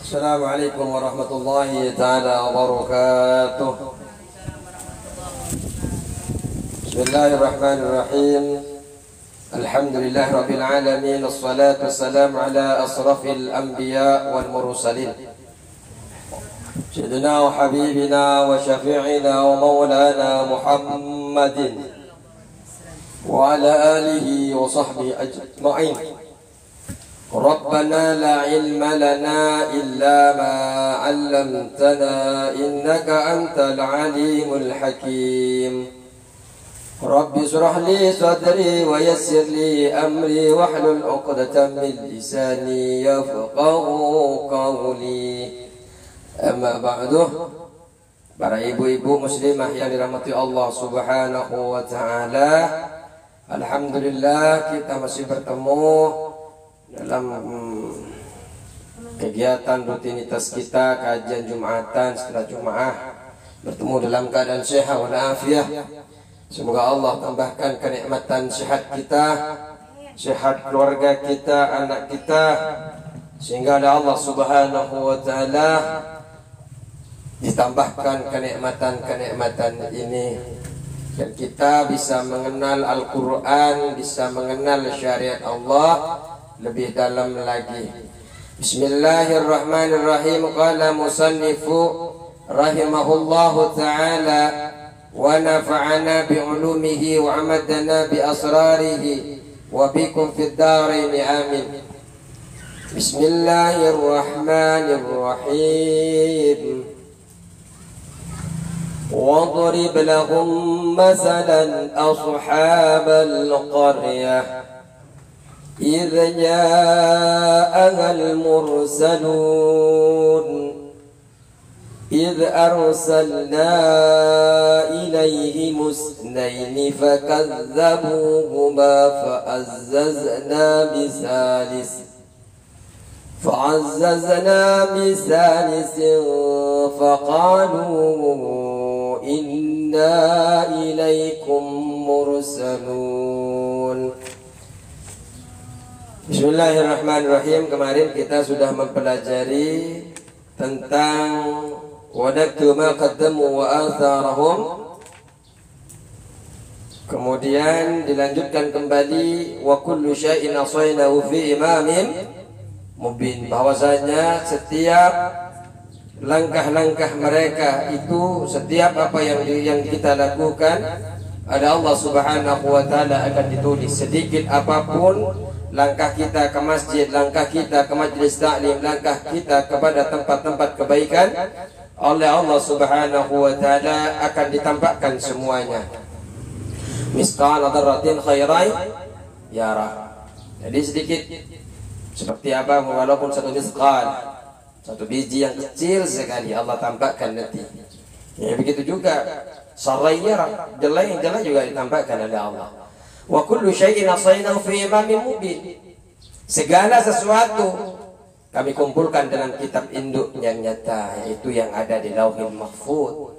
Assalamualaikum warahmatullahi ta'ala wabarakatuh. Bismillahirrahmanirrahim. Alhamdulillah rabbil alamin. Assalatu wassalamu ala asrafil anbiya wal mursalin Sayyidina wa habibina wa syafi'ina wa maulana Muhammadin wa ala alihi wa sahbihi ajma'in. Rabbana la ilma lana illa ma 'allamtana innaka antal alimul hakim. Rabbi shrah li sadri wa yassir li amri wahlul 'uqdatam min lisani yafqahu qawli. Amma ba'du. Para ibu-ibu muslimah yang dirahmati Allah Subhanahu wa taala, alhamdulillah kita masih bertemu dalam kegiatan rutinitas kita, kajian Jumatan setelah Jumat, bertemu dalam keadaan sehat walafiat. Semoga Allah tambahkan kenikmatan sehat kita, sehat keluarga kita, anak kita, sehingga Allah Subhanahu wa taala ditambahkan kenikmatan-kenikmatan ini dan kita bisa mengenal Al-Quran, bisa mengenal syariat Allah lebih dalam lagi. Bismillahirrahmanirrahim. Qala musannifu rahimahullahu ta'ala wa nafa'ana bi'ulumihi wa amadana bi asrarihi wa bikum fid darain amin. Bismillahirrahmanirrahim. واضرب لهم مثلا أصحاب القرية إذ جاءها المرسلون إذ أرسلنا إليهم اثنين فكذبوهما فعززنا بثالث فقالوا إنا إليكم مرسلون. Bismillahirrahmanirrahim. Kemarin kita sudah mempelajari tentang wadaktu ma qaddamu wa atharahum. Kemudian dilanjutkan kembali wa kullu syai'in asaynahu fi imamin mubin, bahwasanya setiap langkah-langkah mereka itu, setiap apa yang kita lakukan ada Allah Subhanahu wa taala akan ditulis. Sedikit apapun langkah kita ke masjid, langkah kita ke majlis taklim, langkah kita kepada tempat-tempat kebaikan, oleh Allah Subhanahu wa taala akan ditampakkan semuanya. Misqal dzarratin khairan yara. Jadi sedikit seperti apa, walaupun satu misqal, satu biji yang kecil sekali, Allah tampakkan nanti. Ya, begitu juga sarayya, jelai juga ditampakkan oleh Allah. Wa kullu syai'in asaynahu fi imamin mubin. Segala sesuatu kami kumpulkan dalam kitab induk yang nyata, yaitu yang ada di Lauhul Mahfuz.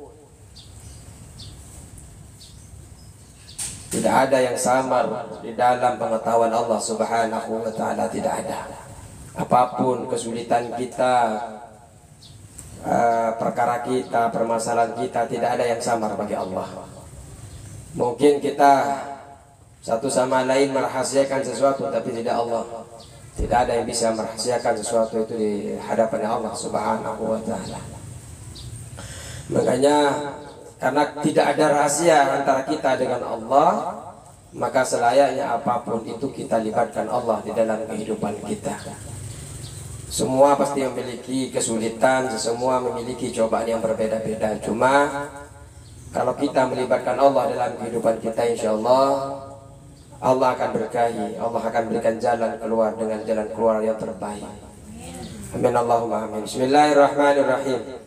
Tidak ada yang samar di dalam pengetahuan Allah Subhanahu wa taala, tidak ada. Apapun kesulitan kita, perkara kita, permasalahan kita, tidak ada yang samar bagi Allah. Mungkin kita satu sama lain merahasiakan sesuatu, tapi tidak Allah. Tidak ada yang bisa merahasiakan sesuatu itu di hadapan Allah Subhanahu wa taala. Makanya karena tidak ada rahasia antara kita dengan Allah, maka selayaknya apapun itu kita libatkan Allah di dalam kehidupan kita. Semua pasti memiliki kesulitan, semua memiliki cobaan yang berbeda-beda. Cuma kalau kita melibatkan Allah dalam kehidupan kita, insya Allah Allah akan berkahi, Allah akan berikan jalan keluar dengan jalan keluar yang terbaik. Amin Allahumma amin. Bismillahirrahmanirrahim.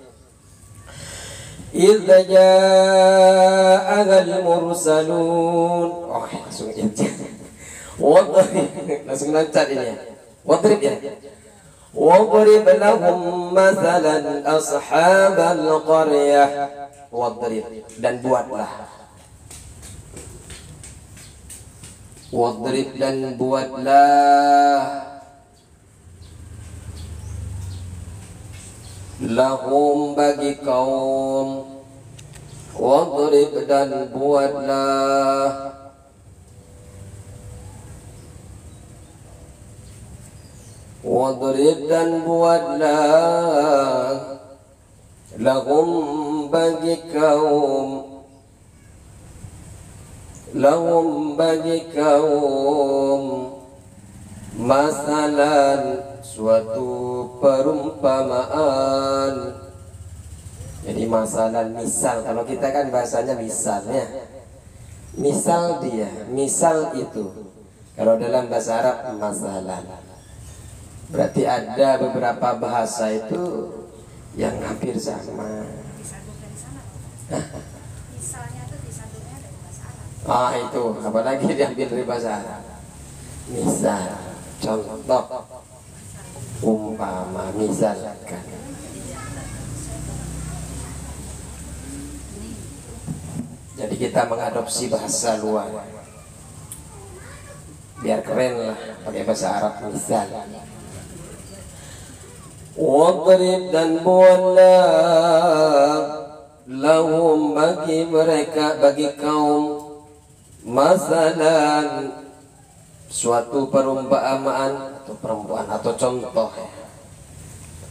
إذ جاء المرسلون. Oh, langsung inti. Langsung lancar ini ya. Wadrib ya. Wadrib lahum mathalan ashabal qaryah. Wadrib, dan buatlah. Wadrib, dan buatlah lahum bagi kaum, wadrib dan buatlah, wadrib dan buatlah, lahum bagi kaum, lahum bagi kaum, masalan suatu perumpamaan. Jadi masalah misal, kalau kita kan bahasanya misalnya, misal dia, misal itu. Kalau dalam bahasa Arab masalah. Berarti ada beberapa bahasa itu yang hampir sama. Misalnya itu disatunya dari bahasa Arab. Itu apalagi diambil dari bahasa Arab. Misal, contoh, umpama, misalkan. Jadi kita mengadopsi bahasa luar biar keren lah, pakai bahasa Arab. Misal, wadrib dan buatlah, lahum bagi mereka, bagi kaum, masalan suatu perumpamaan atau perempuan atau contoh.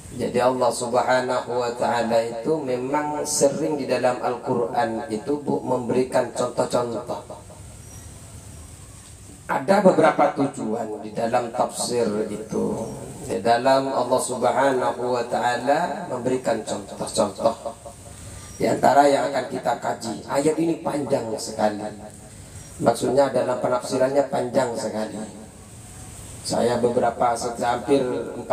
Jadi Allah Subhanahu wa ta'ala itu memang sering di dalam Al-Quran itu memberikan contoh-contoh. Ada beberapa tujuan di dalam tafsir itu. Di dalam Allah Subhanahu wa ta'ala memberikan contoh-contoh. Di antara yang akan kita kaji, ayat ini panjang sekali. Maksudnya dalam penafsirannya panjang sekali. Saya beberapa hampir 4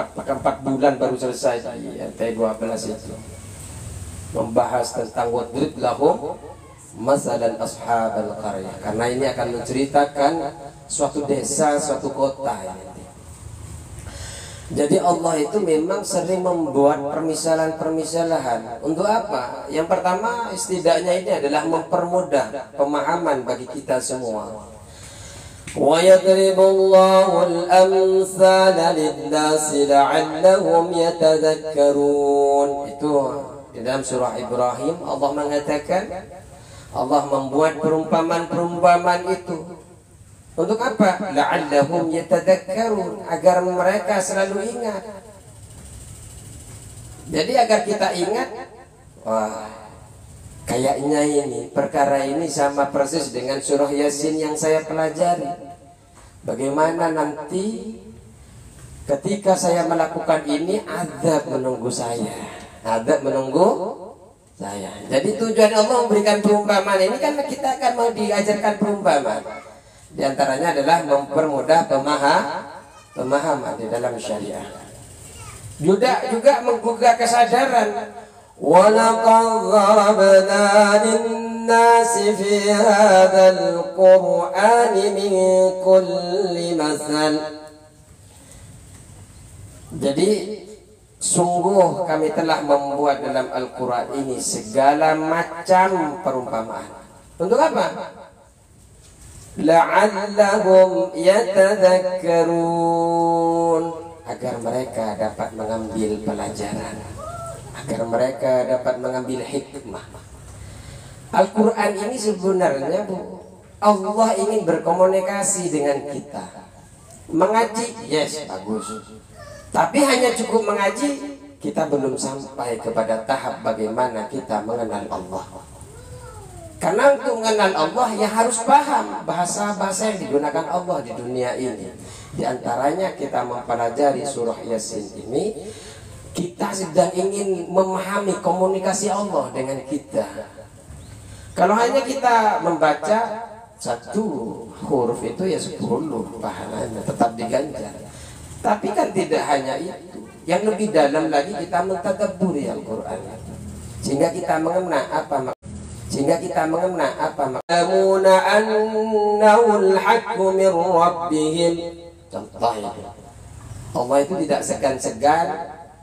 bulan baru selesai di NT 12 itu membahas tentang wadrib lahum masalan ashabal qaryah, karena ini akan menceritakan suatu desa, suatu kota. Jadi Allah itu memang sering membuat permisalan-permisalan. Untuk apa? Yang pertama, setidaknya ini adalah mempermudah pemahaman bagi kita semua. وَيَضْرِبُ اللَّهُ الْأَمْثَالَ لِلنَّاسِ لَعَلَّهُمْ يَتَذَكَّرُونَ. Itu di dalam surah Ibrahim Allah mengatakan, Allah membuat perumpamaan-perumpamaan itu untuk apa? La'allahum yatadakkarun, agar mereka selalu ingat. Jadi agar kita ingat, wah, kayaknya ini perkara ini sama persis dengan surah Yasin yang saya pelajari. Bagaimana nanti ketika saya melakukan ini, azab menunggu saya, azab menunggu saya. Jadi tujuan Allah memberikan perumpamaan ini kan kita akan mau diajarkan perumpamaan. Di antaranya adalah mempermudah pemahaman di dalam syariah. Juga menggugah kesadaran. وَلَقَدْ ضَرَبْنَا لِلنَّاسِ فِي هَذَا الْقُرْآنِ مِنْ كُلِّ مَثَلٍ. Jadi sungguh kami telah membuat dalam Al-Quran ini segala macam perumpamaan. Untuk apa? لَعَلَّهُمْ يَتَذَكَّرُونَ, agar mereka dapat mengambil pelajaran, agar mereka dapat mengambil hikmah. Al-Quran ini sebenarnya Allah ingin berkomunikasi dengan kita. Mengaji, yes, bagus. Tapi hanya cukup mengaji, kita belum sampai kepada tahap bagaimana kita mengenal Allah. Karena untuk mengenal Allah ya harus paham bahasa-bahasa yang digunakan Allah di dunia ini. Di antaranya kita mempelajari surah Yasin ini, kita sedang ingin memahami komunikasi Allah dengan kita. Kalau hanya kita membaca satu huruf itu ya 10 pahalanya, tetap diganjar. Tapi kan tidak hanya itu. Yang lebih dalam lagi kita mentadabburi Al-Quran, sehingga kita mengena apa Ya'lamuna annahul haqqu min rabbihim. Contoh ini, Allah itu tidak segan-segan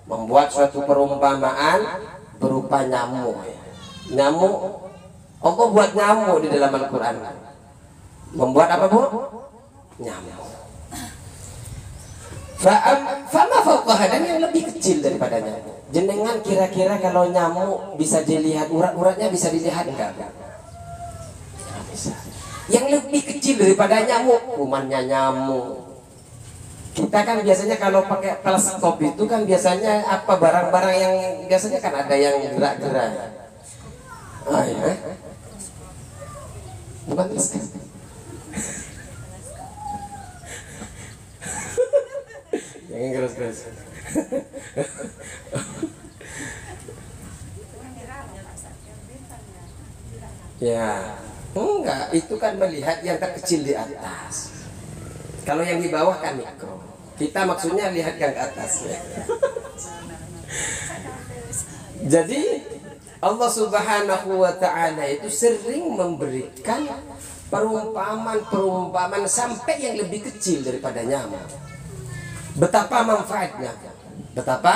membuat suatu perumpamaan berupa nyamuk. Nyamuk, Allah buat nyamuk di dalam Al-Quran. Membuat apa, Bu? Nyamuk. Fama fawqaha, dan yang lebih kecil daripada nyamuk. jenengan kira-kira kalau nyamuk bisa dilihat, urat-uratnya bisa dilihat enggak? Nggak bisa. Yang lebih kecil daripada nyamuk, kumannya nyamuk. Kita kan biasanya kalau pakai teleskop itu kan biasanya apa, barang-barang yang biasanya kan ada yang gerak-gerak. Oh ya, bukan teleskop. Jangan keras-keras. Ya, enggak, itu kan melihat yang terkecil di atas. Kalau yang di bawah kan mikro. Kita maksudnya lihat yang ke atas ya. Jadi Allah Subhanahu wa ta'ala itu sering memberikan perumpamaan sampai yang lebih kecil daripada nyamuk. Betapa manfaatnya. Betapa?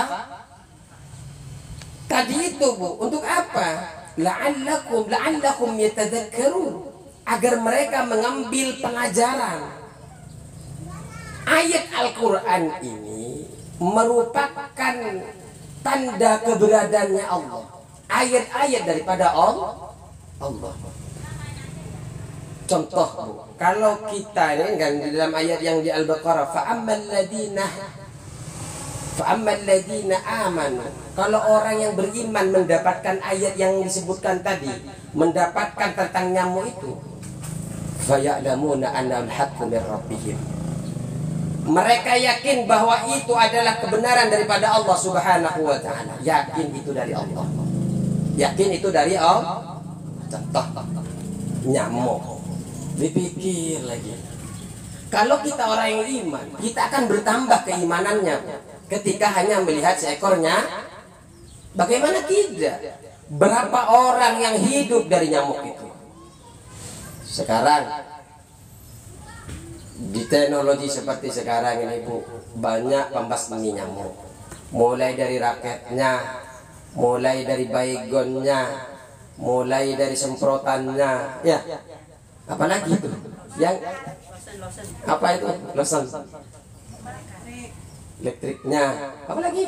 Tadi itu Bu, untuk apa? La'allakum yatadhakkarun, agar mereka mengambil pelajaran. Ayat Al-Quran ini merupakan tanda keberadaannya Allah. Ayat-ayat daripada Allah. Contoh Bu, kalau kita ini kan di dalam ayat yang di Al-Baqarah, fa'ammal ladina amanu, kalau orang yang beriman mendapatkan ayat yang disebutkan tadi, mendapatkan tentang nyamuk itu, faya'lamuna annal haqqu mir rabbihim, mereka yakin bahwa itu adalah kebenaran daripada Allah Subhanahu wa ta'ala. Yakin itu dari Allah. Yakin itu dari Allah. Contoh nyamuk, dipikir lagi. Kalau kita orang yang iman, kita akan bertambah keimanannya ketika hanya melihat seekornya. Bagaimana tidak? Berapa orang yang hidup dari nyamuk itu? Sekarang di teknologi seperti sekarang ini Bu, banyak pembasmi nyamuk. Mulai dari raketnya, mulai dari baygonnya, mulai dari semprotannya, ya. Apalagi itu? Yang apa itu? Lotion. Elektriknya. Apalagi?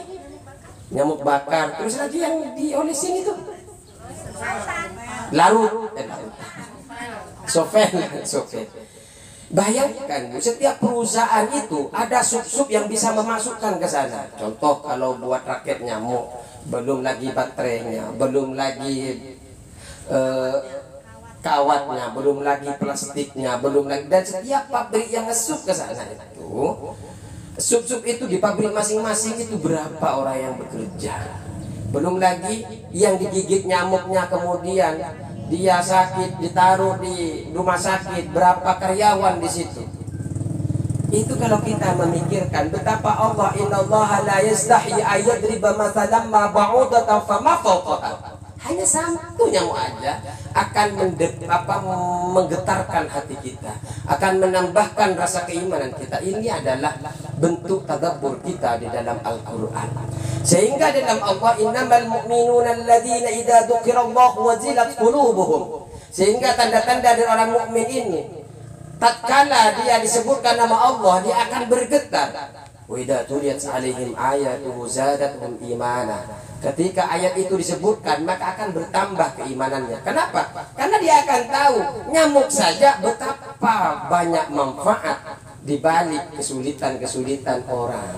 Nyamuk bakar. Terus lagi yang diolesin itu? Larut. Sofen. Bayangkan, setiap perusahaan itu ada sub-sub yang bisa memasukkan ke sana. Contoh kalau buat raket nyamuk, belum lagi baterainya, belum lagi kawatnya, belum lagi plastiknya, belum lagi, dan setiap pabrik yang nge-sub ke sana itu, sub-sub itu di pabrik masing-masing itu berapa orang yang bekerja. Belum lagi yang digigit nyamuknya, kemudian dia sakit, ditaruh di rumah sakit, berapa karyawan di situ. Itu kalau kita memikirkan betapa Allah, innallaha la yastahi ayyadriba mathalan ma ba'udatan fama fawqaha. Hanya satu nyamuk aja akan menggetarkan hati kita, akan menambahkan rasa keimanan kita. Ini adalah bentuk tadabbur kita di dalam Al-Quran. Sehingga dalam Allah, innamal mu'minuna alladzina idza dzukirallahu wajilat qulubuhum. Sehingga tanda-tanda dari orang mukmin ini, tatkala dia disebutkan nama Allah, dia akan bergetar. Wa idza tuliyat 'alaihim ayatuhu zadatuhum imana. Ketika ayat itu disebutkan, maka akan bertambah keimanannya. Kenapa? Karena dia akan tahu nyamuk saja betapa banyak manfaat di balik kesulitan-kesulitan orang.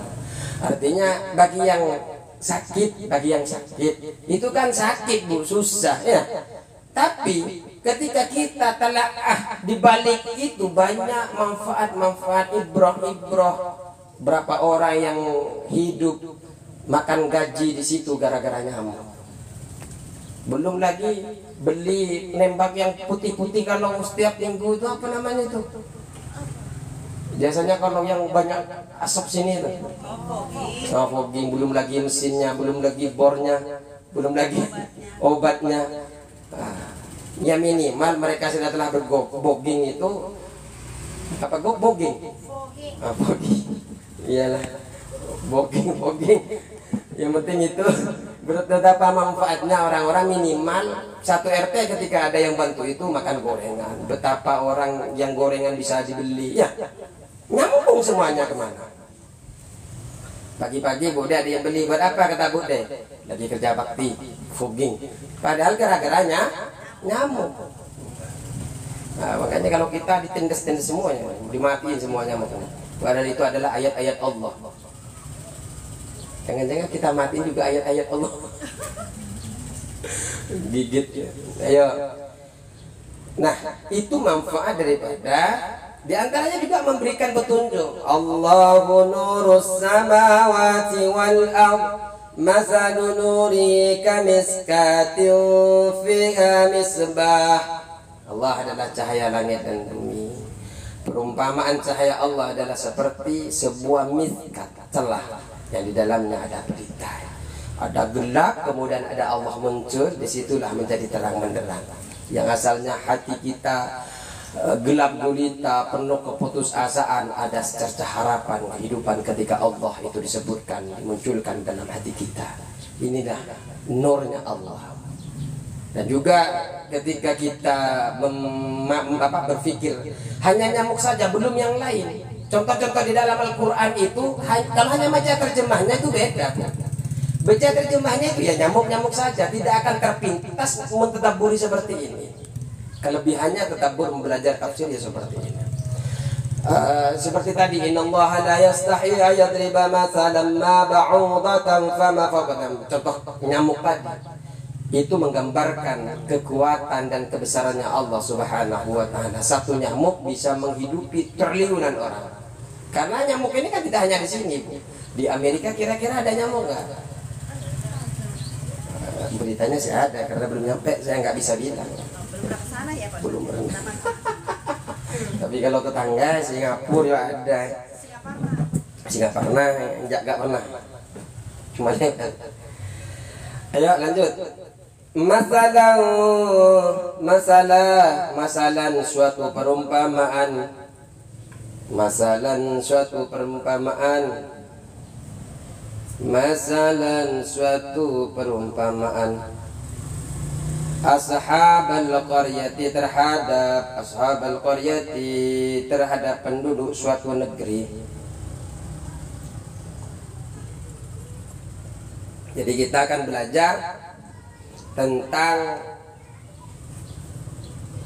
Artinya bagi yang sakit itu kan sakit Bu, susah ya. Tapi ketika kita telaah di balik itu banyak manfaat-manfaat, ibrah-ibrah. Berapa orang yang hidup makan gaji di situ gara-gara nyamuk. Belum lagi beli nembak yang putih-putih kalau setiap minggu itu apa namanya itu? Biasanya kalau yang banyak asap sini itu. Fogging, belum lagi mesinnya, belum lagi bornya, belum lagi obatnya. Ya minimal mereka sudah telah berbogging itu apa bogging? Bogging. Iyalah. Bogging. Yang penting itu betapa manfaatnya orang-orang. Minimal satu RT ketika ada yang bantu itu makan gorengan. Betapa orang yang gorengan bisa dibeli ya. Nyambung semuanya kemana? Pagi-pagi Bude ada yang beli, buat apa kata Bude? Lagi kerja bakti, fogging. Padahal gara-garanya nyamuk. Nah, makanya kalau kita ditindas-tindas semuanya, dimatiin semuanya makanya. Padahal itu adalah ayat-ayat Allah. Jangan-jangan kita matiin juga ayat-ayat Allah. Gigit ya. Ayo. Nah, itu manfaat daripada di antaranya juga memberikan petunjuk. Allahu nurus samawati wal ardh. Masalu nuri kamiskatin fiha misbah. Allah adalah cahaya langit dan bumi. Perumpamaan cahaya Allah adalah seperti sebuah miskat, celah yang di dalamnya ada perisai. Ada gelap, kemudian ada Allah muncul, disitulah menjadi terang benderang. Yang asalnya hati kita gelap gulita, penuh keputusasaan, ada secercah harapan kehidupan ketika Allah itu disebutkan, dimunculkan dalam hati kita. Inilah nurnya Allah. Dan juga ketika kita berpikir hanya nyamuk saja, belum yang lain. Contoh-contoh di dalam Al-Quran itu, kalau hanya baca terjemahnya itu beda. Baca terjemahnya itu ya nyamuk-nyamuk saja, tidak akan terpintas mentadabburi seperti ini. Kelebihannya tadabbur belajar tafsir ya seperti ini. Seperti tadi, innallaha la yastahi ayadriba mathalan ma ba'udatan fama fawqaha. Contoh nyamuk tadi itu menggambarkan kekuatan dan kebesarannya Allah Subhanahu wa taala. Satu nyamuk bisa menghidupi triliunan orang. Karena nyamuk ini kan tidak hanya di sini, Bu. Di Amerika kira-kira ada nyamuk nggak? Beritanya sih ada, karena belum nyampe saya nggak bisa bilang. Belum pernah. Tapi kalau tetangga Singapura ya ada. Singapura nggak pernah. Cuma lihat. Ayo lanjut. Masalan suatu perumpamaan. Masalan suatu perumpamaan. Ashabal qaryati terhadap penduduk suatu negeri. Jadi kita akan belajar tentang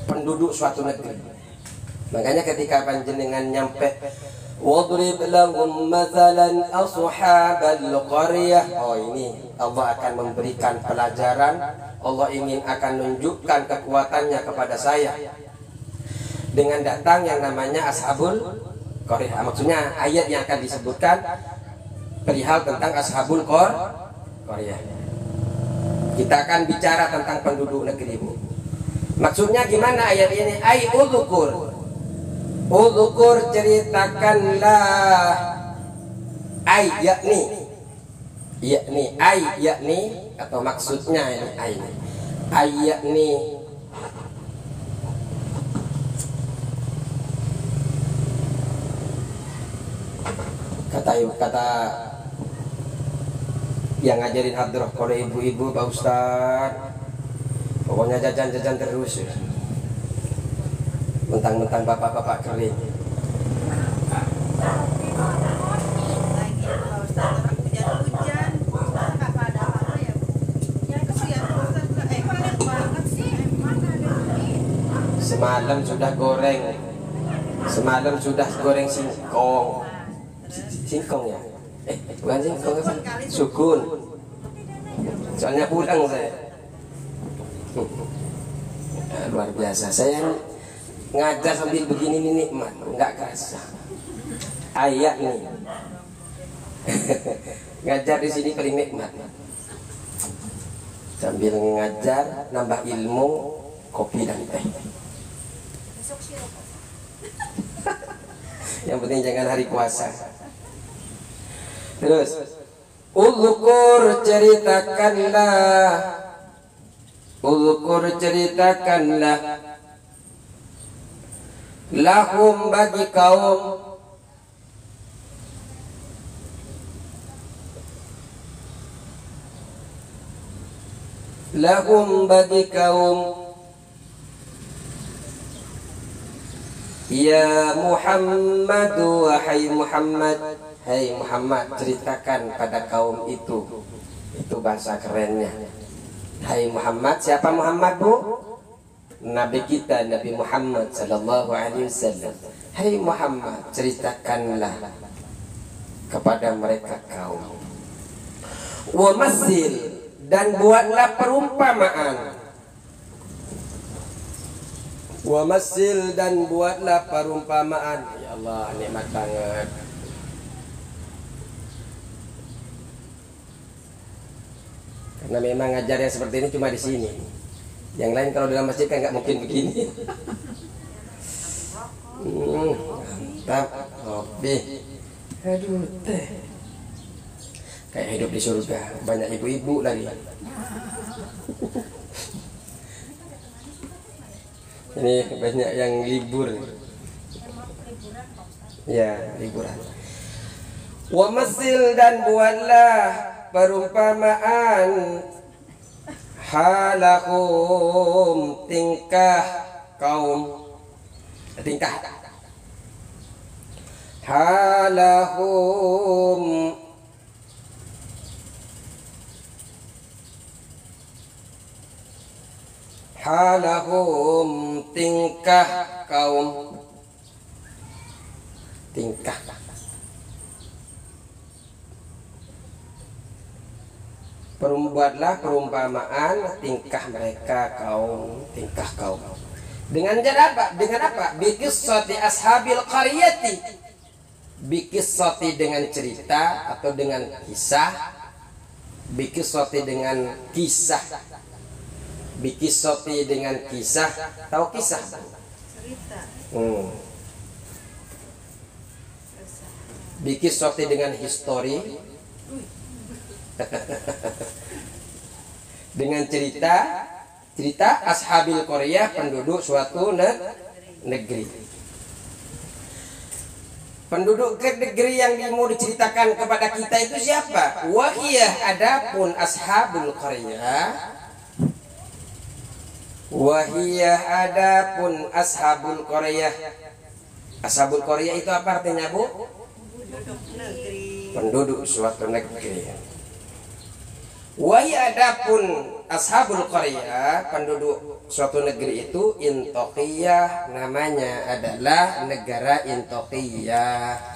penduduk suatu negeri. Makanya ketika panjenengan nyampe wadrib lahum mathalan ashabal qaryah, oh ini Allah akan memberikan pelajaran. Allah ingin akan menunjukkan kekuatannya kepada saya dengan datang yang namanya ashabul qaryah. Maksudnya ayat yang akan disebutkan perihal tentang ashabul qaryah. Kita akan bicara tentang penduduk negeri, Bu. Maksudnya gimana ayat ini? Ai udzukur ceritakanlah, ai yakni atau maksudnya ini ai yakni kata yang ngajarin hadroh kalau ibu-ibu, Pak Ustaz, pokoknya jajan terus ya. Mentang-mentang bapak-bapak kering. Semalam sudah goreng singkong. Singkong ya? Bukan singkong, sukun. Soalnya pulang saya. Luar biasa. Saya ngajar sambil begini ini nikmat, nggak kerasa. Ayat nih. Ngajar di sini paling nikmat. Sambil ngajar, nambah ilmu, kopi dan teh. Yang penting jangan hari puasa. Terus, Uzkur ceritakanlah lahum bagi kaum ya Muhammad, wahai Muhammad, Hai Muhammad, ceritakan pada kaum itu. Itu bahasa kerennya. Hai Muhammad, siapa Muhammad, Bu? Nabi kita, Nabi Muhammad sallallahu alaihi wasallam. Hai Muhammad, ceritakanlah kepada mereka kaum. Wa masil, dan buatlah perumpamaan. Wa masil, dan buatlah perumpamaan. Ya Allah, nikmat banget. Karena memang ngajar yang seperti ini cuma di sini. Yang lain kalau dalam masjid kan nggak mungkin begini. Mantap, kopi. Aduh, teh. Kayak hidup di surga, banyak ibu-ibu lagi. Ini banyak yang libur. Ya, liburan. Wa masil, dan buatlah perumpamaan halakum, tingkah kaum, tingkah halahum, halahum, tingkah kaum, tingkah. Buatlah perumpamaan tingkah mereka kaum, tingkah kaum. Dengan cara apa? Dengan apa? Biqissati ashabil qaryati. Biqissati, dengan cerita atau dengan kisah. Biqissati, dengan kisah. Biqissati, dengan kisah. Tahu kisah? Cerita. Biqissati, dengan histori. Dengan cerita, cerita ashabil Korea, penduduk suatu negeri. Penduduk negeri yang mau diceritakan kepada kita itu siapa? Wahiyah, adapun ashabul Korea. Wahiyah, adapun ashabul Korea. Ashabul Korea itu apa artinya, Bu? Penduduk negeri. Penduduk suatu negeri. Wahai adapun ashabul qaryah, penduduk suatu negeri itu, Intokiyah, namanya adalah negara Intokiyah.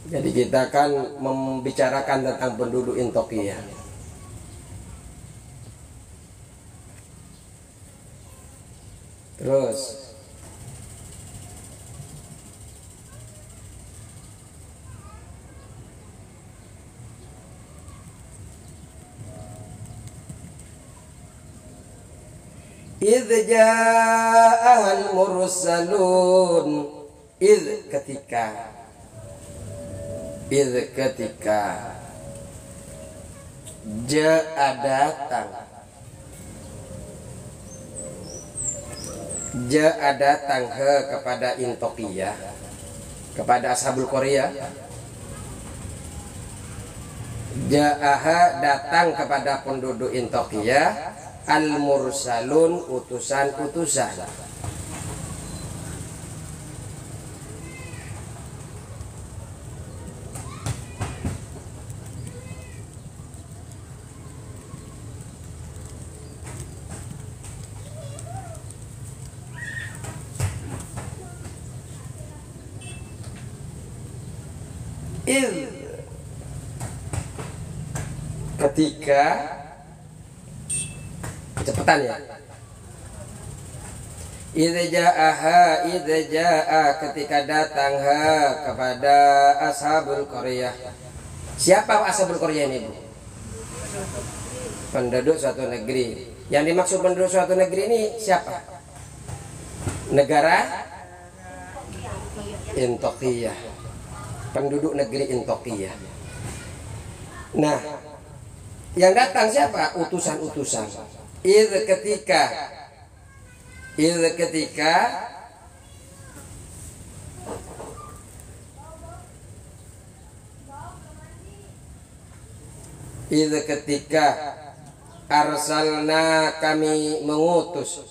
Jadi kita akan membicarakan tentang penduduk Intokiyah. Terus idz ja'al mursalun, idz, ketika, idz, ketika, ja'a, datang, ja'a, datang, he, kepada Intokiyah, kepada ashabul Korea. Ja'aha, datang kepada penduduk Intokiyah, al-mursalun, utusan-utusan. Ketika, kecepatan ya. Idza jaa, ketika datang ha, kepada ashabul Korea. Siapa ashabul Korea ini, Bu? Penduduk suatu negeri. Yang dimaksud penduduk suatu negeri ini siapa? Negara Intokiyah. Penduduk negeri Intokiyah. Nah, yang datang siapa? Utusan-utusan. Ketika arsalna kami mengutus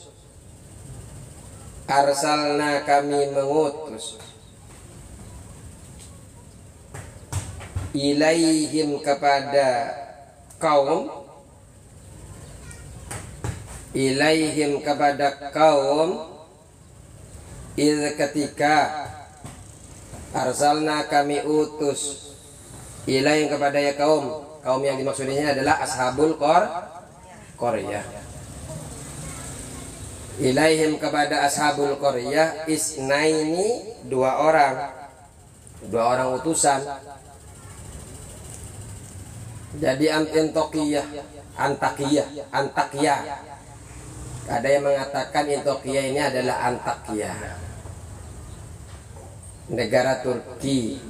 ilaihim kepada kaum ketika arsalna kami utus ilaihim kepada ya kaum yang dimaksud ini adalah ashabul qaryah. Ilaihim kepada ashabul qaryah isnaini dua orang utusan. Jadi Antakya. Ada yang mengatakan Antakya ini adalah Antakya, negara Turki.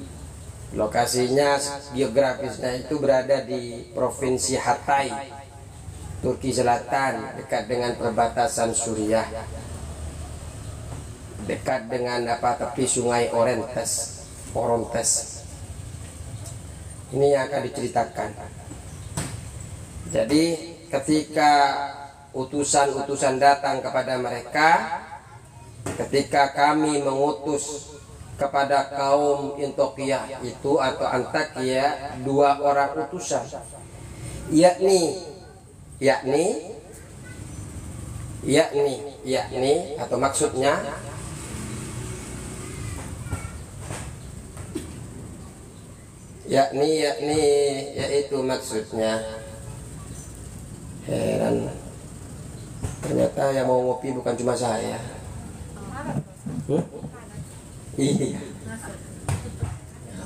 Lokasinya geografisnya itu berada di provinsi Hatay, Turki Selatan, dekat dengan perbatasan Suriah, dekat dengan tepi sungai Orontes. Ini yang akan diceritakan. Jadi ketika utusan-utusan datang kepada mereka, ketika kami mengutus kepada kaum Antakya itu atau Antakya dua orang utusan, yakni atau maksudnya yaitu maksudnya. Heran, ternyata yang mau ngopi bukan cuma saya. Iya.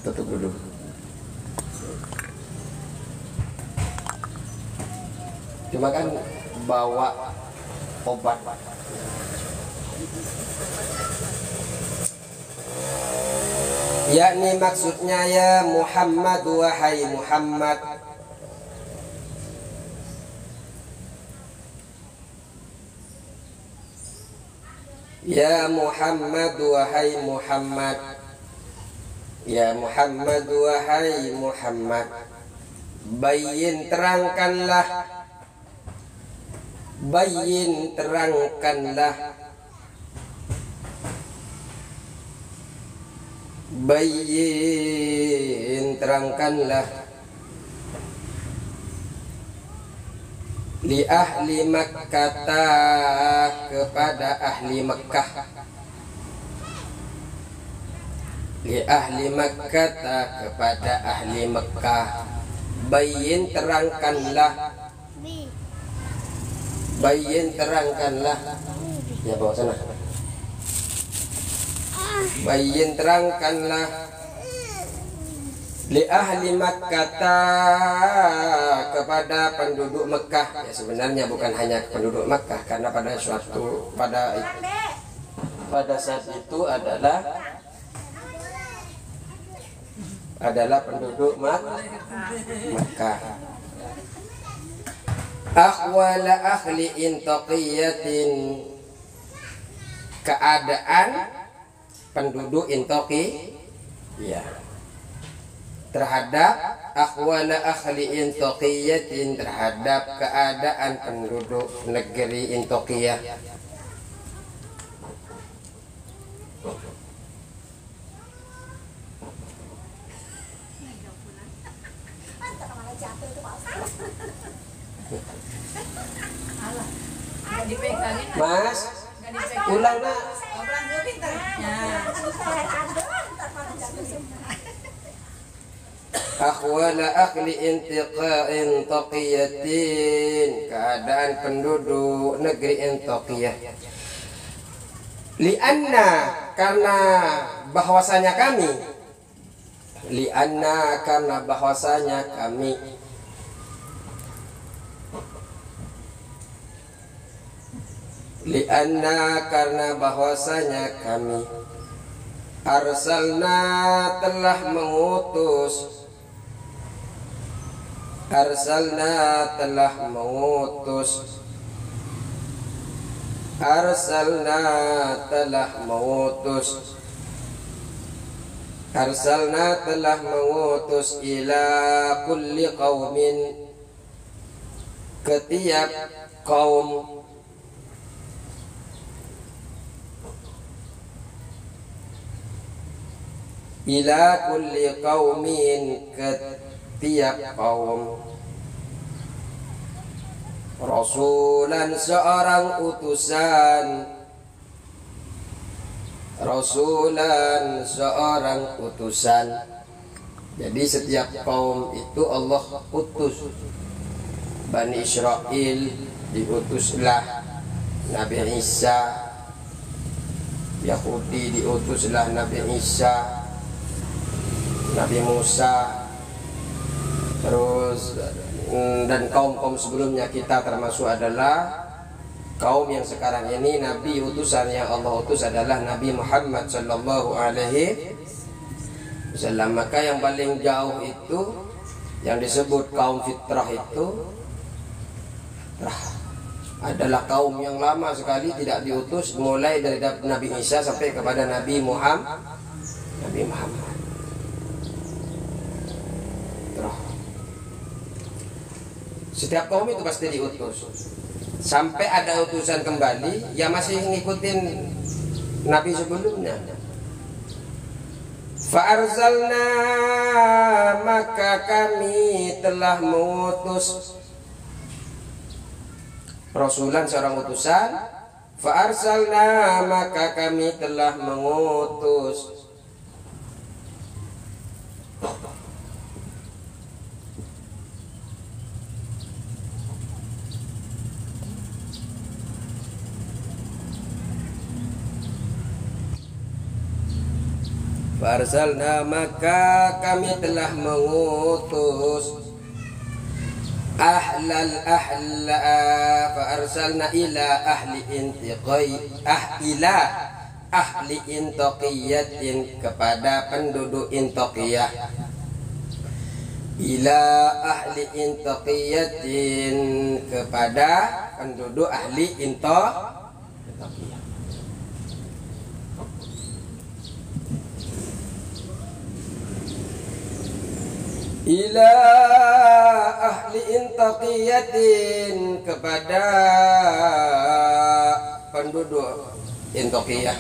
Tutup dulu. Cuma kan bawa obat. Yakni maksudnya ya Muhammad, wahai Muhammad. Ya Muhammad, wahai Muhammad. Ya Muhammad, wahai Muhammad. Bayyin terangkanlah. Bayyin terangkanlah. Bayyin terangkanlah. Li ahli Makkah, kepada ahli Makkah. Li ahli Makkah, kepada ahli Makkah. Bayyin terangkanlah. Bayyin terangkanlah. Ya bawa sana. Bayyin terangkanlah. Li ahli Makkah, kepada penduduk Mekah. Ya, sebenarnya bukan hanya penduduk Mekah, karena pada saat itu adalah penduduk Mekah. Ahwala ahli Antakyatin, keadaan penduduk Antakya terhadap ahwala ahli Antakyatin, terhadap keadaan penduduk negeri Antakya. Mas, ulang nak. Ahwala ahli Antakyatin, keadaan penduduk negeri Antakya. Lianna, karena bahwasanya kami. Lianna, karena bahwasanya kami. Lianna, karena bahwasanya kami. Arsalna, telah mengutus. Arsalna telah mengutus. Arsalna telah mengutus. Arsalna telah mengutus ila kulli qaumin, ke tiap kaum. Ila kulli qaumin, ke tiap kaum. Rasulan, seorang utusan. Rasulan, seorang utusan. Jadi setiap kaum itu Allah utus. Bani Israel diutuslah Nabi Isa. Yahudi diutuslah Nabi Isa, Nabi Musa. Terus dan kaum-kaum sebelumnya kita termasuk adalah kaum yang sekarang ini Nabi utusan yang Allah utus adalah Nabi Muhammad sallallahu alaihi wasallam. Maka yang paling jauh itu yang disebut kaum fitrah itu adalah kaum yang lama sekali tidak diutus, mulai dari Nabi Isa sampai kepada Nabi Muhammad. Setiap kaum itu pasti diutus. Sampai ada utusan kembali yang masih ngikutin Nabi sebelumnya. Fa'arsalna, maka kami telah mengutus. Rasulan, seorang utusan. Fa'arsalna, maka kami telah mengutus. Fa'arsalna, maka kami telah mengutus. Ahlal ahla, fa'arsalna ila ahli intiqai, ila ahli intaqiyatin, kepada penduduk Intaqiyah. Ila ahli intaqiyatin, kepada penduduk ahli Intaqiyah. Ila ahli intaqiyatin, kepada penduduk Intaqiyah.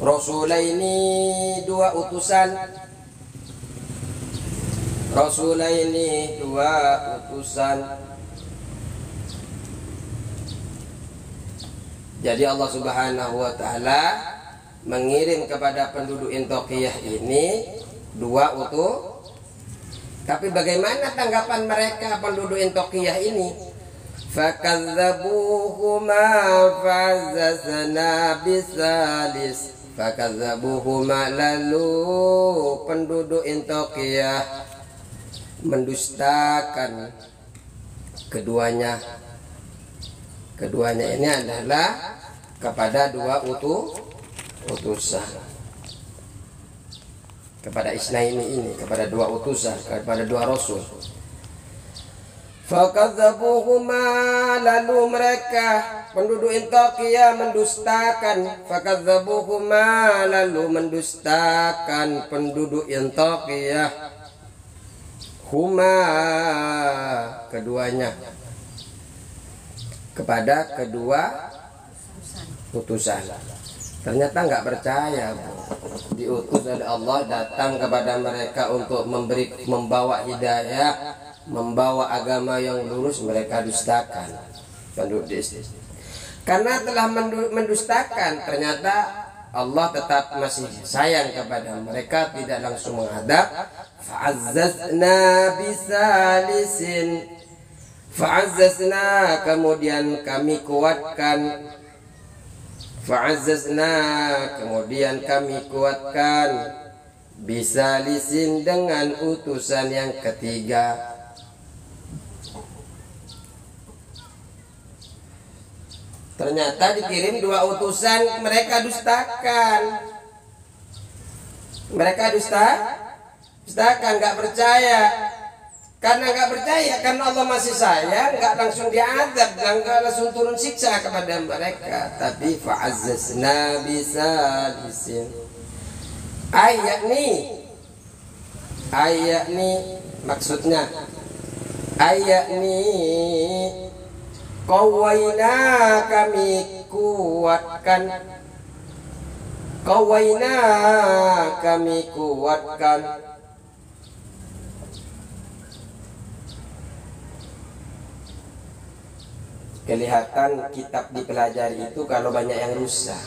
Rasulaini, dua utusan. Rasulaini, dua utusan. Jadi Allah Subhanahu wa taala mengirim kepada penduduk Intaqiyah ini dua utusan. Tapi bagaimana tanggapan mereka penduduk Intaqiyah ini? Fakadzabuhuma fa'azzazna bisalis. Fakadzabuhuma, lalu penduduk Intaqiyah mendustakan keduanya. Keduanya ini adalah kepada dua utusan. Kepada Isnaini ini, kepada dua utusan, kepada dua rasul. Fakadzabuhuma, lalu mereka penduduk Intaqiyah mendustakan. Fakadzabuhuma, lalu mendustakan penduduk Intaqiyah. Huma, keduanya, kepada kedua utusan. Ternyata nggak percaya, diutus oleh Allah datang kepada mereka untuk membawa hidayah, membawa agama yang lurus, mereka dustakan. Karena telah mendustakan, ternyata Allah tetap masih sayang kepada mereka, tidak langsung menghadap. Fa'azzazna bisalisin, fa'azzazna, kemudian kami kuatkan. Fa'azzazna, kemudian kami kuatkan. Bisalisin, dengan utusan yang ketiga. Ternyata dikirim dua utusan, mereka dustakan. Mereka dustakan, gak percaya. Karena nggak percaya, karena Allah masih sayang, nggak langsung diadab, nggak langsung turun siksa kepada mereka. Tapi fa'azzazna bisalisin. Ayat nih maksudnya ayat nih qawaina kami kuatkan, qawaina kami kuatkan. Kelihatan kitab dipelajari itu kalau banyak yang rusak.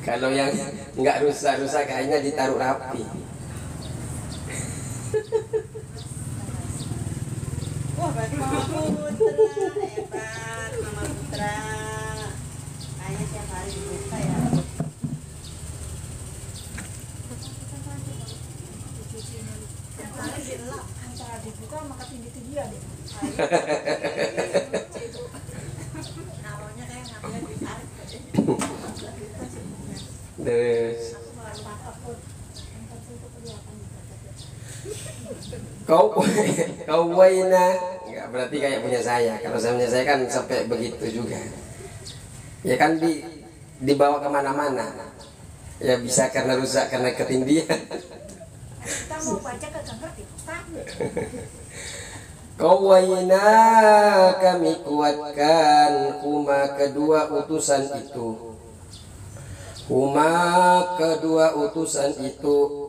Kalau yang nggak rusak kayaknya ditaruh rapi. Wah, berarti Mama Putra hebat, Mama Putra. Kayaknya tiap hari dibuka ya. Tiap hari dilap antara dibuka maka tinggi dia deh. Namanya kayak ngambil ditarik. Terus kau waina nggak berarti kayak punya saya. Kalau saya punya saya kan sampai begitu juga. Ya kan dibawa kemana-mana. Ya bisa karena rusak karena ketindihan. Kita mau baca kagak ngerti. Qawaina kami kuatkan huma kedua utusan itu. Huma kedua utusan itu.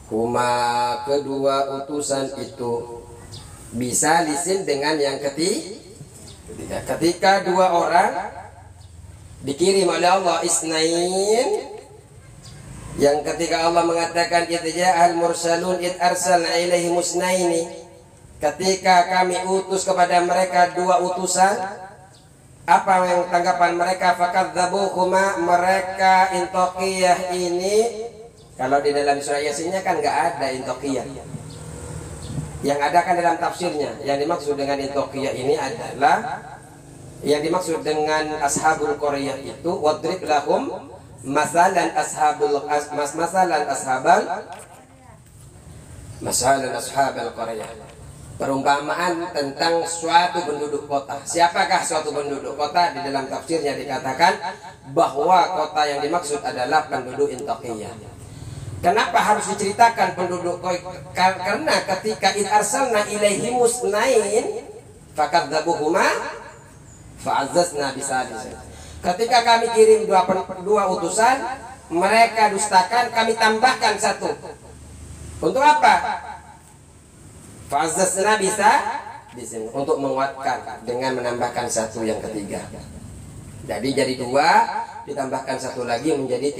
Huma kedua utusan itu. Bisa lisin dengan yang ketiga. Ketika dua orang dikirim oleh Allah isnain, yang ketika Allah mengatakan idja'al mursalun id arsalna ilaihi musnaini, ketika kami utus kepada mereka dua utusan, apa yang tanggapan mereka? Fakadzabuhuma, mereka intaqiyah ini, kalau di dalam surah Yasinnya kan nggak ada intaqiyah. Yang ada kan dalam tafsirnya. Yang dimaksud dengan intaqiyah ini adalah, yang dimaksud dengan ashabul qaryah itu wadrib lahum masalan ashabal qaryah. Perumpamaan tentang suatu penduduk kota. Siapakah suatu penduduk kota? Di dalam tafsirnya dikatakan bahwa kota yang dimaksud adalah penduduk intaqiyah. Kenapa harus diceritakan penduduk kota? Karena ketika id arsalna ilaihi musnain fakadzabuhuma fa'azzazna bisalisin. Ketika kami kirim dua utusan, mereka dustakan, kami tambahkan satu. Untuk apa? Fa'azzazna bisa di sini untuk menguatkan dengan menambahkan satu yang ketiga. Jadi dua ditambahkan satu lagi menjadi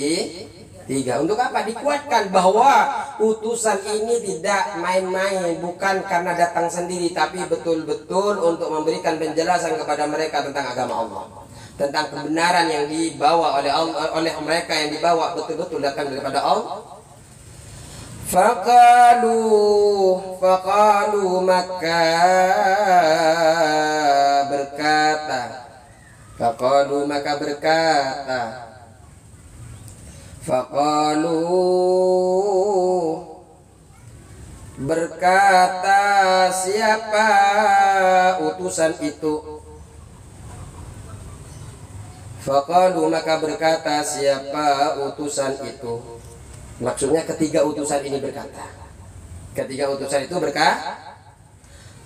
tiga. Untuk apa? Dikuatkan bahwa utusan ini tidak main-main, bukan karena datang sendiri, tapi betul-betul untuk memberikan penjelasan kepada mereka tentang agama Allah, tentang kebenaran yang dibawa oleh Allah, oleh mereka yang dibawa betul-betul datang daripada Allah. Faqalu maka berkata. Faqalu maka berkata. Faqalu berkata siapa utusan itu? Faqalu maka berkata siapa utusan itu? Maksudnya ketiga utusan ini berkata. Ketiga utusan itu berkata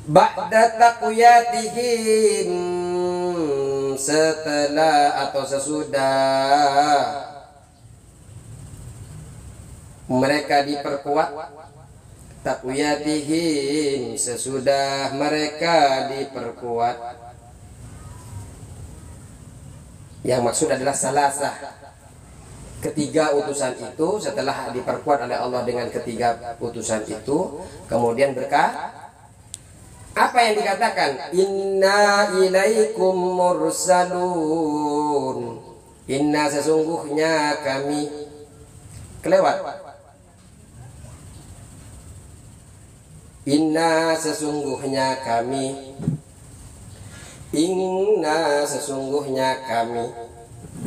ba'da taqwiyatihim, setelah atau sesudah mereka diperkuat. Taqwiyatihim, sesudah mereka diperkuat. Yang maksud adalah salasah, ketiga utusan itu. Setelah diperkuat oleh Allah dengan ketiga utusan itu, kemudian berkah. Apa yang dikatakan? Inna ilaikum mursalun. Inna sesungguhnya kami. Kelewat. Inna sesungguhnya kami. Inna sesungguhnya kami.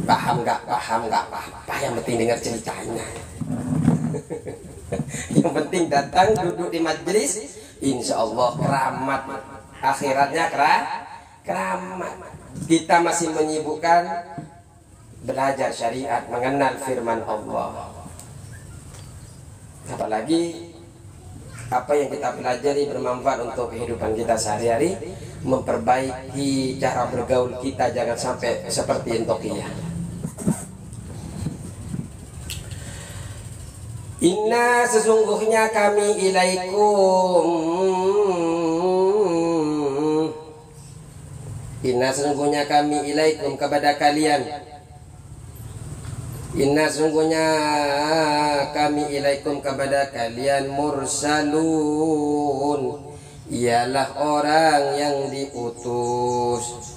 Paham nggak paham nggak apa-apa, yang penting dengar ceritanya. Yang penting datang duduk di majelis, insya Allah keramat, akhiratnya keramat. Kita masih menyibukkan belajar syariat, mengenal firman Allah. Apalagi apa yang kita pelajari bermanfaat untuk kehidupan kita sehari-hari, memperbaiki cara bergaul kita, jangan sampai seperti Intokiyah. Inna sesungguhnya kami ilaikum, inna sesungguhnya kami ilaikum kepada kalian, inna sesungguhnya kami ilaikum kepada kalian mursalun, ialah orang yang diutus.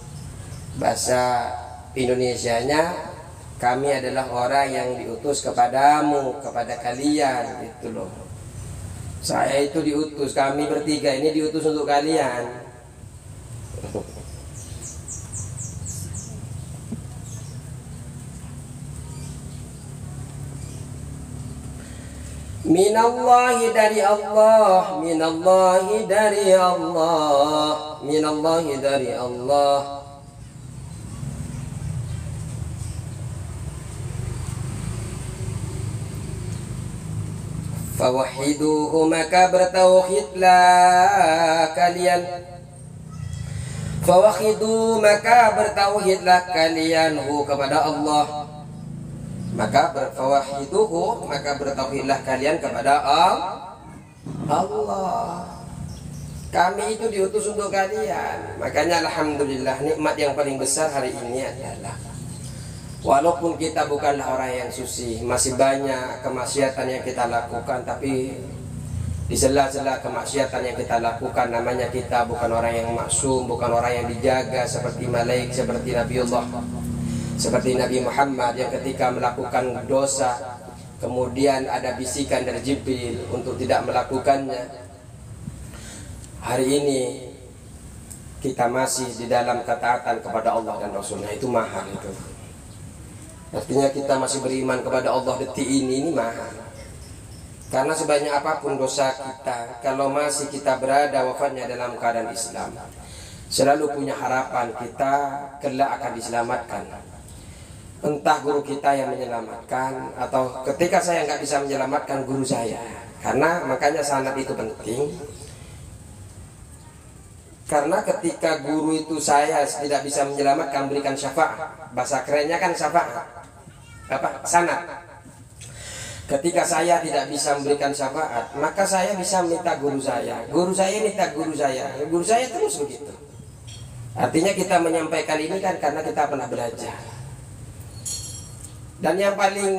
Bahasa Indonesianya, kami adalah orang yang diutus kepadamu, kepada kalian, gitu loh. Saya itu diutus, kami bertiga ini diutus untuk kalian. Minallahi dari Allah, minallahi dari Allah, minallahi dari Allah. Fawahiduhu, maka bertauhidlah kalian. Fawahidu, maka bertauhidlah kalian hu kepada Allah. Maka fawahiduhu, maka bertauhidlah kalian kepada Allah. Kami itu diutus untuk kalian. Makanya alhamdulillah, nikmat yang paling besar hari ini adalah walaupun kita bukanlah orang yang suci, masih banyak kemaksiatan yang kita lakukan, tapi di sela-sela kemaksiatan yang kita lakukan, namanya kita bukan orang yang maksum, bukan orang yang dijaga seperti malaikat, seperti Nabiullah, seperti Nabi Muhammad yang ketika melakukan dosa kemudian ada bisikan dari Jibril untuk tidak melakukannya. Hari ini kita masih di dalam ketaatan kepada Allah dan Rasulnya, itu mahal itu. Artinya kita masih beriman kepada Allah detik ini mahal. Karena sebanyak apapun dosa kita, kalau masih kita berada wafatnya dalam keadaan Islam, selalu punya harapan kita kelak akan diselamatkan. Entah guru kita yang menyelamatkan, atau ketika saya nggak bisa menyelamatkan, guru saya. Karena makanya sanad itu penting. Karena ketika guru itu saya tidak bisa menyelamatkan, berikan syafaat. Bahasa kerennya kan syafaat, apa? Sanad. Ketika saya tidak bisa memberikan syafaat, maka saya bisa minta guru saya. Guru saya minta guru saya. Guru saya terus begitu. Artinya kita menyampaikan ini kan karena kita pernah belajar. Dan yang paling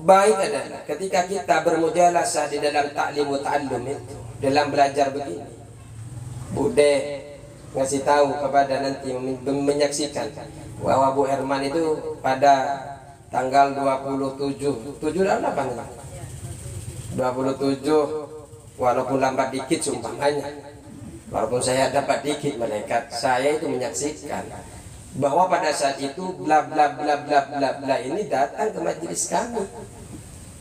baik adalah ketika kita bermujalasah di dalam ta'limu ta'allum itu, dalam belajar begini. Bude ngasih tahu kepada nanti menyaksikan bahwa Bu Herman itu pada tanggal 27 walaupun lambat dikit sumpahnya, walaupun saya dapat dikit malaikat, saya itu menyaksikan bahwa pada saat itu bla bla bla bla bla bla ini datang ke majelis kami.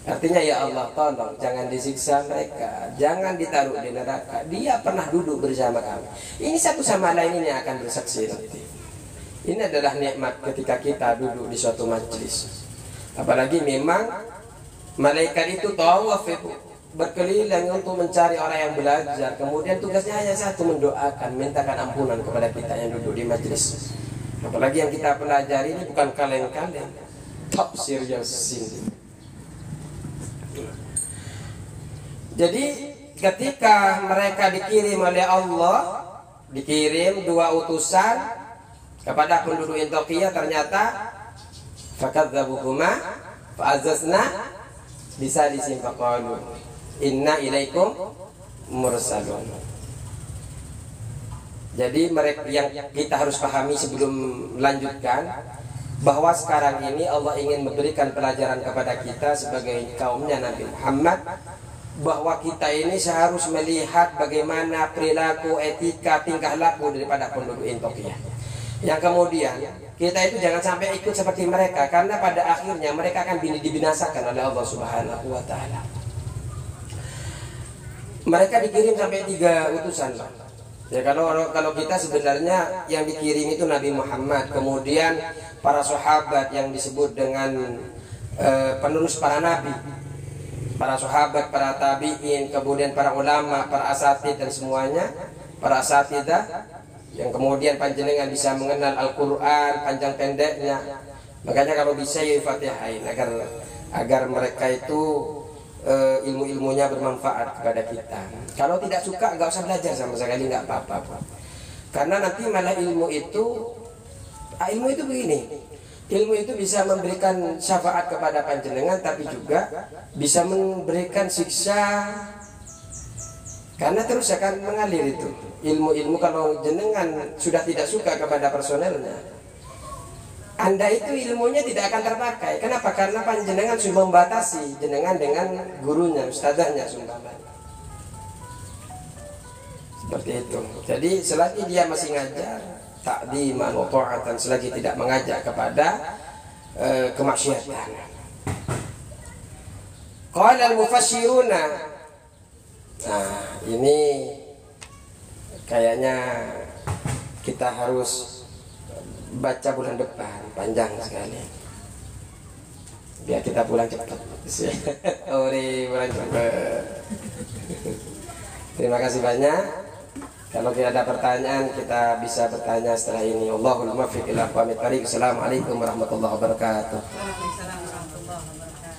Artinya ya Allah tolong jangan disiksa mereka, jangan ditaruh di neraka. Dia pernah duduk bersama kami. Ini satu sama lain ini akan bersaksi nanti. Ini adalah nikmat ketika kita duduk di suatu majelis. Apalagi memang malaikat itu tawaf berkeliling untuk mencari orang yang belajar. Kemudian tugasnya hanya satu, mendoakan, mintakan ampunan kepada kita yang duduk di majelis. Apalagi yang kita pelajari ini bukan kaleng-kaleng, tafsir Yasin. Jadi ketika mereka dikirim oleh Allah, dikirim dua utusan kepada penduduk Intokiyah, ternyata fakadzabuhuma fa'azazna bisalisin faqalu inna ilaikum mursalun. Jadi mereka yang kita harus pahami sebelum melanjutkan, bahwa sekarang ini Allah ingin memberikan pelajaran kepada kita sebagai kaumnya Nabi Muhammad, bahwa kita ini seharus melihat bagaimana perilaku, etika, tingkah laku daripada penduduk Intokiyah. Yang kemudian kita itu jangan sampai ikut seperti mereka, karena pada akhirnya mereka akan dibinasakan oleh Allah Subhanahu wa Ta'ala. Mereka dikirim sampai 3 utusan lah. Ya kalau kita sebenarnya yang dikirim itu Nabi Muhammad, kemudian para sahabat yang disebut dengan penerus para nabi, para sahabat, para tabi'in, kemudian para ulama, para asatid dan semuanya, para asatidah yang kemudian panjenengan bisa mengenal Al-Quran panjang pendeknya. Makanya kalau bisa ya Fatihain agar mereka itu ilmu-ilmunya bermanfaat kepada kita. Kalau tidak suka nggak usah belajar sama sekali, nggak apa-apa. Karena nanti malah ilmu itu begini. Ilmu itu bisa memberikan syafaat kepada panjenengan, tapi juga bisa memberikan siksa. Karena terus akan mengalir itu ilmu-ilmu. Kalau jenengan sudah tidak suka kepada personelnya, Anda itu ilmunya tidak akan terpakai. Kenapa? Karena panjenengan sudah membatasi jenengan dengan gurunya, ustadzahnya sumpamanya. Seperti itu. Jadi selagi dia masih ngajar ta'dhiman wa ta'atan, selagi tidak mengajak kepada kemaksiatan. Qala al-mufassiruna. Nah, ini kayaknya kita harus baca bulan depan, panjang sekali. Biar kita pulang cepat. Pulang cepat. Terima kasih banyak. Kalau tidak ada pertanyaan, kita bisa bertanya setelah ini. Allahul muwaffiq ila aqwamit thariq. Assalamualaikum warahmatullahi wabarakatuh. Waalaikumsalam warahmatullahi wabarakatuh.